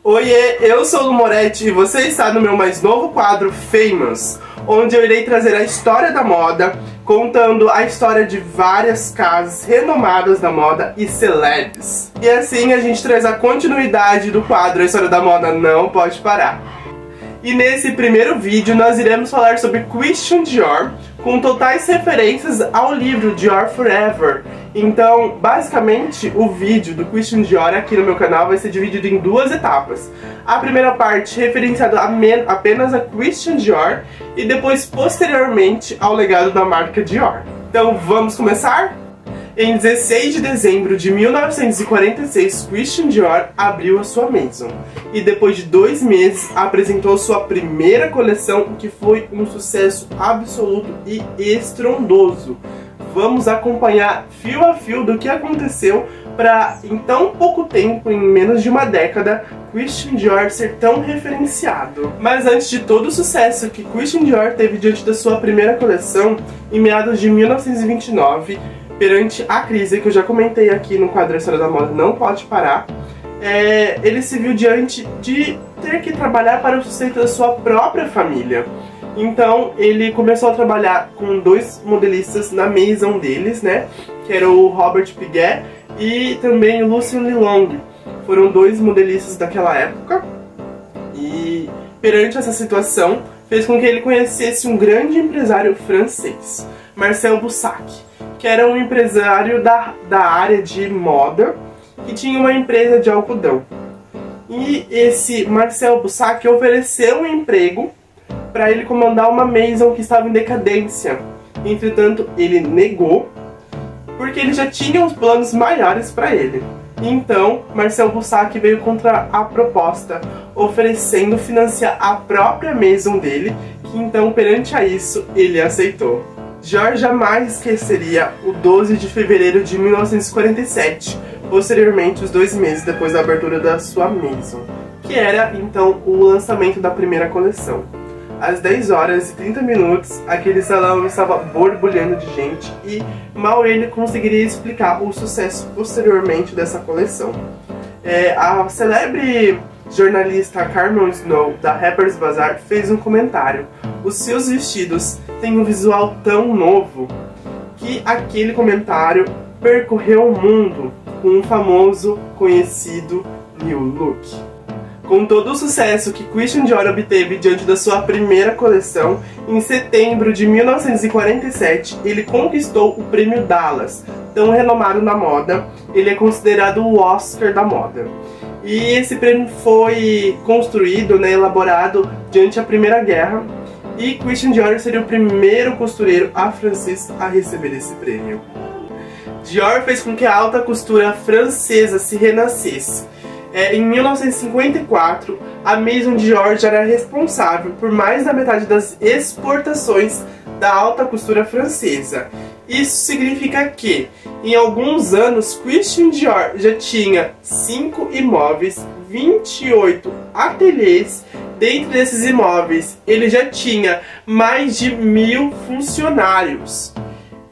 Oiê, eu sou o Lu Moretti e você está no meu mais novo quadro Famous, onde eu irei trazer a história da moda, contando a história de várias casas renomadas da moda e celebs. E assim a gente traz a continuidade do quadro A História da Moda Não Pode Parar. E nesse primeiro vídeo nós iremos falar sobre Christian Dior, com totais referências ao livro Dior Forever. Então, basicamente, o vídeo do Christian Dior aqui no meu canal vai ser dividido em duas etapas. A primeira parte referenciada apenas a Christian Dior e depois, posteriormente, ao legado da marca Dior. Então, vamos começar? Em 16 de dezembro de 1946, Christian Dior abriu a sua Maison e depois de 2 meses apresentou sua primeira coleção, que foi um sucesso absoluto e estrondoso. Vamos acompanhar fio a fio do que aconteceu para, em tão pouco tempo, em menos de uma década, Christian Dior ser tão referenciado. Mas antes de todo o sucesso que Christian Dior teve diante da sua primeira coleção, em meados de 1929, perante a crise que eu já comentei aqui no quadro A História da Moda Não Pode Parar, ele se viu diante de ter que trabalhar para o sustento da sua própria família. Então ele começou a trabalhar com 2 modelistas na Maison deles, né? Que era o Robert Piguet e também o Lucien Lelong. Foram 2 modelistas daquela época. E perante essa situação, fez com que ele conhecesse um grande empresário francês, Marcel Bussac, que era um empresário da área de moda, que tinha uma empresa de algodão. E esse Marcel Bussac ofereceu um emprego para ele comandar uma Maison que estava em decadência. Entretanto, ele negou, porque ele já tinha uns planos maiores para ele. Então, Marcel Bussac veio contra a proposta, oferecendo financiar a própria Maison dele, que então, perante a isso, ele aceitou. Dior jamais esqueceria o 12 de fevereiro de 1947, posteriormente os 2 meses depois da abertura da sua Maison, que era então o lançamento da primeira coleção. Às 10 horas e 30 minutos, aquele salão estava borbulhando de gente e mal ele conseguiria explicar o sucesso posteriormente dessa coleção. A celebre jornalista Carmen Snow, da Harper's Bazaar, fez um comentário: os seus vestidos têm um visual tão novo, que aquele comentário percorreu o mundo com um famoso, conhecido New Look. Com todo o sucesso que Christian Dior obteve diante da sua primeira coleção, em setembro de 1947 ele conquistou o Prêmio Dallas, tão renomado na moda. Ele é considerado o Oscar da moda. E esse prêmio foi construído, elaborado durante a Primeira Guerra, e Christian Dior seria o primeiro costureiro francês a receber esse prêmio. Dior fez com que a alta costura francesa se renascesse. Em 1954, a Maison Dior já era responsável por mais da metade das exportações da alta costura francesa. Isso significa que, em alguns anos, Christian Dior já tinha 5 imóveis, 28 ateliês. Dentro desses imóveis, ele já tinha mais de 1000 funcionários.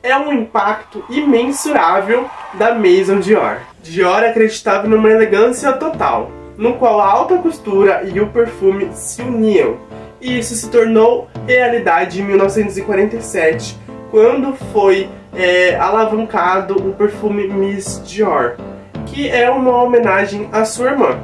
É um impacto imensurável da Maison Dior. Dior acreditava numa elegância total, no qual a alta costura e o perfume se uniam. E isso se tornou realidade em 1947, quando foi alavancado o perfume Miss Dior, que é uma homenagem à sua irmã.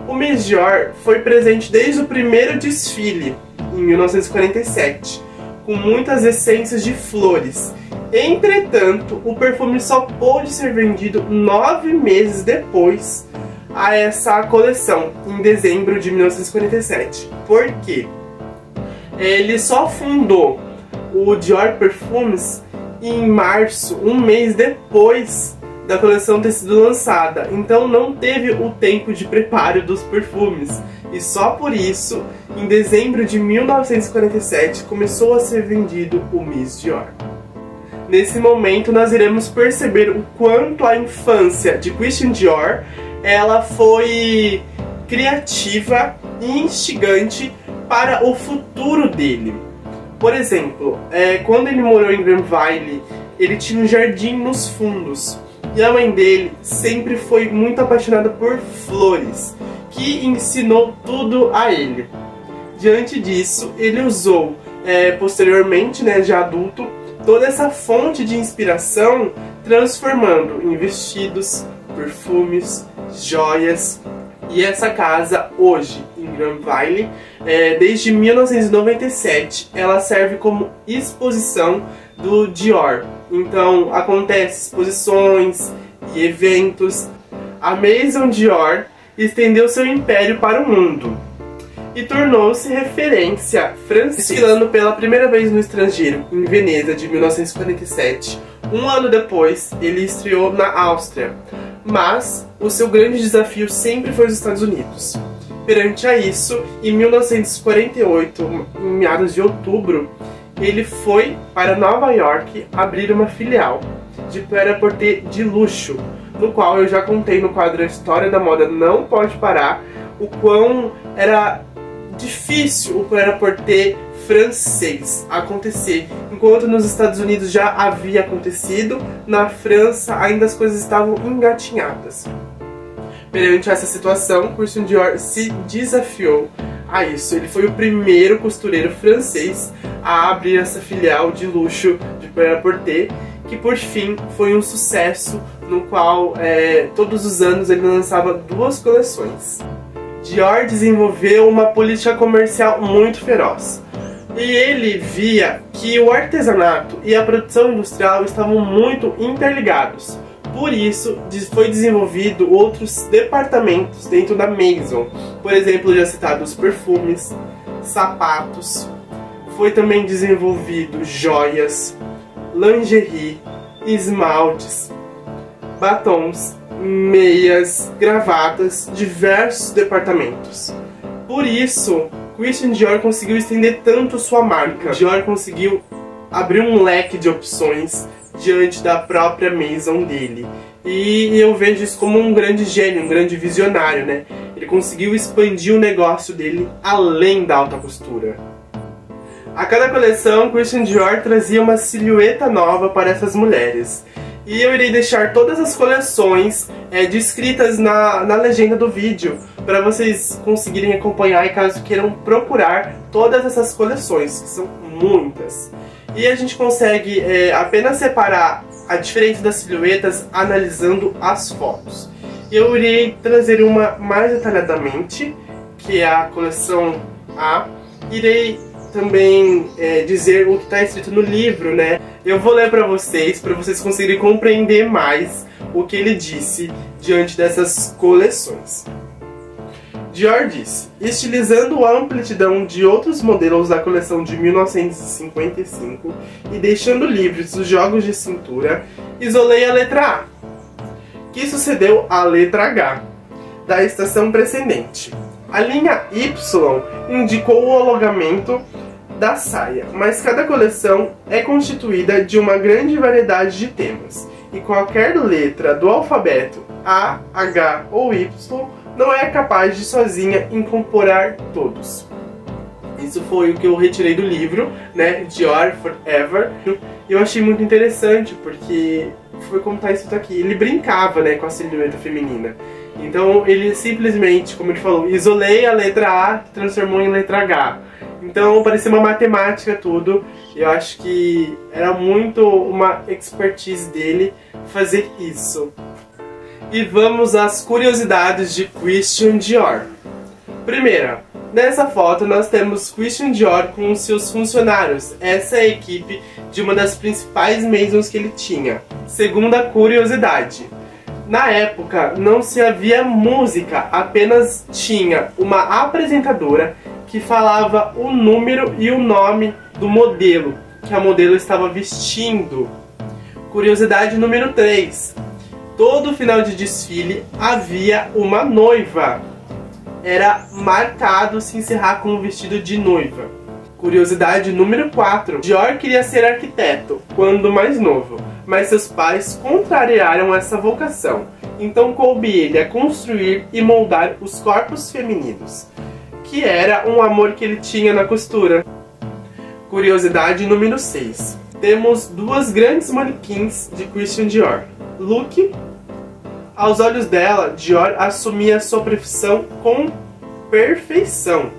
O Miss Dior foi presente desde o primeiro desfile, em 1947, com muitas essências de flores. Entretanto, o perfume só pôde ser vendido 9 meses depois a essa coleção, em dezembro de 1947. Por quê? Ele só fundou o Dior Perfumes em março, um mês depois da coleção ter sido lançada. Então não teve o tempo de preparo dos perfumes. E só por isso, em dezembro de 1947, começou a ser vendido o Miss Dior. Nesse momento nós iremos perceber o quanto a infância de Christian Dior ela foi criativa e instigante para o futuro dele. Por exemplo, quando ele morou em Granville, ele tinha um jardim nos fundos. E a mãe dele sempre foi muito apaixonada por flores, que ensinou tudo a ele. Diante disso, ele usou posteriormente, né, já adulto, toda essa fonte de inspiração, transformando em vestidos, perfumes, joias. E essa casa hoje em Granville, desde 1997, ela serve como exposição do Dior. Então acontece exposições e eventos. A Maison Dior estendeu seu império para o mundo e tornou-se referência francesa, desfilando pela primeira vez no estrangeiro, em Veneza, de 1947. Um ano depois, ele estreou na Áustria, mas o seu grande desafio sempre foi os Estados Unidos. Perante a isso, em 1948, em meados de outubro, ele foi para Nova York abrir uma filial de prêt-à-porter de luxo, no qual eu já contei no quadro A História da Moda Não Pode Parar, o quão era difícil o prêt-à-porter francês acontecer. Enquanto nos Estados Unidos já havia acontecido, na França ainda as coisas estavam engatinhadas. Perante essa situação, Christian Dior se desafiou a isso. Ele foi o primeiro costureiro francês a abrir essa filial de luxo de prêt-à-porter, que por fim foi um sucesso, no qual todos os anos ele lançava 2 coleções. Dior desenvolveu uma política comercial muito feroz. E ele via que o artesanato e a produção industrial estavam muito interligados. Por isso, foi desenvolvido outros departamentos dentro da Maison. Por exemplo, já citado os perfumes, sapatos. Foi também desenvolvido joias, lingerie, esmaltes, batons, meias, gravatas, diversos departamentos. Por isso, Christian Dior conseguiu estender tanto sua marca. Dior conseguiu abrir um leque de opções diante da própria Maison dele. E eu vejo isso como um grande gênio, um grande visionário, né? Ele conseguiu expandir o negócio dele além da alta costura. A cada coleção, Christian Dior trazia uma silhueta nova para essas mulheres. E eu irei deixar todas as coleções descritas na legenda do vídeo, para vocês conseguirem acompanhar e caso queiram procurar todas essas coleções, que são muitas. E a gente consegue apenas separar a diferença das silhuetas analisando as fotos. Eu irei trazer uma mais detalhadamente, que é a coleção A. Irei também dizer o que está escrito no livro, né? Eu vou ler para vocês conseguirem compreender mais o que ele disse diante dessas coleções. Dior disse: estilizando a amplidão de outros modelos da coleção de 1955 e deixando livres os jogos de cintura, isolei a letra A, que sucedeu à letra H da estação precedente. A linha Y indicou o alongamento da saia, mas cada coleção é constituída de uma grande variedade de temas, e qualquer letra do alfabeto A, H ou Y não é capaz de sozinha incorporar todos. Isso foi o que eu retirei do livro, né, Dior Forever. E eu achei muito interessante, porque foi como está escrito aqui. Ele brincava, né, com a silhueta feminina. Então ele simplesmente, como ele falou, isolei a letra A, que transformou em letra H. Então parecia uma matemática tudo. Eu acho que era muito uma expertise dele fazer isso. E vamos às curiosidades de Christian Dior. Primeira, nessa foto nós temos Christian Dior com seus funcionários. Essa é a equipe de uma das principais Maisons que ele tinha. Segunda curiosidade, na época não se havia música, apenas tinha uma apresentadora que falava o número e o nome do modelo que a modelo estava vestindo. Curiosidade número 3. Todo final de desfile havia uma noiva. Era marcado se encerrar com um vestido de noiva. Curiosidade número 4. Dior queria ser arquiteto quando mais novo, mas seus pais contrariaram essa vocação. Então coube ele a construir e moldar os corpos femininos, que era um amor que ele tinha na costura. Curiosidade número 6. Temos duas grandes manequins de Christian Dior. Look, Aos olhos dela, Dior assumia sua profissão com perfeição.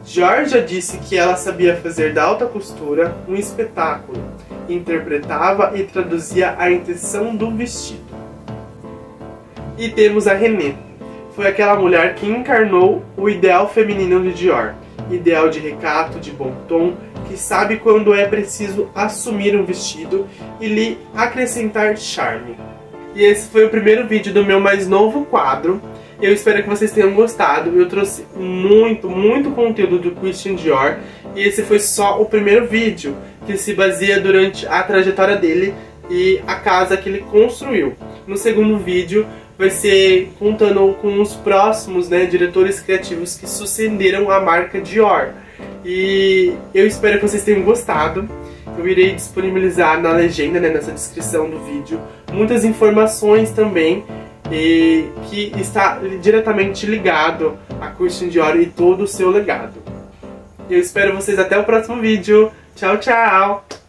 Dior já disse que ela sabia fazer da alta costura um espetáculo, interpretava e traduzia a intenção do vestido. E temos a Renée. Foi aquela mulher que encarnou o ideal feminino de Dior. Ideal de recato, de bom tom, que sabe quando é preciso assumir um vestido e lhe acrescentar charme. E esse foi o primeiro vídeo do meu mais novo quadro. Eu espero que vocês tenham gostado. Eu trouxe muito conteúdo do Christian Dior. E esse foi só o primeiro vídeo, que se baseia durante a trajetória dele e a casa que ele construiu. No segundo vídeo vai ser contando com os próximos, diretores criativos que sucederam a marca Dior. E eu espero que vocês tenham gostado. Eu irei disponibilizar na legenda, nessa descrição do vídeo, muitas informações também, que está diretamente ligado a Christian Dior e todo o seu legado. Eu espero vocês até o próximo vídeo. Tchau, tchau!